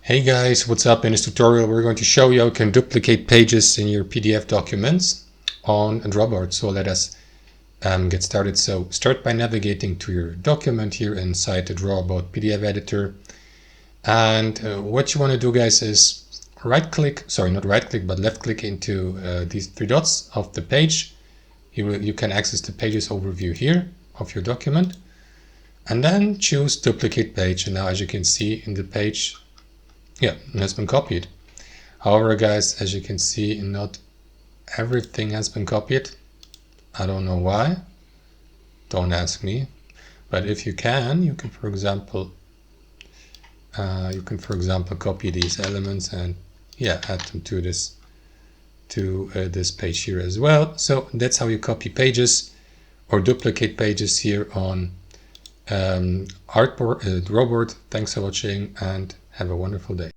Hey guys, what's up? In this tutorial we're going to show you how you can duplicate pages in your PDF documents on a Drawboard. So let us get started. So start by navigating to your document here inside the Drawboard PDF editor. And what you want to do, guys, is left click into these three dots of the page. You can access the pages overview here of your document, and then choose duplicate page. And now, as you can see in the page, it has been copied. However, guys, as you can see, not everything has been copied. I don't know why. Don't ask me. But if you can, for example, copy these elements and add them to this page here as well. So that's how you copy pages or duplicate pages here on Drawboard. Thanks for watching and have a wonderful day.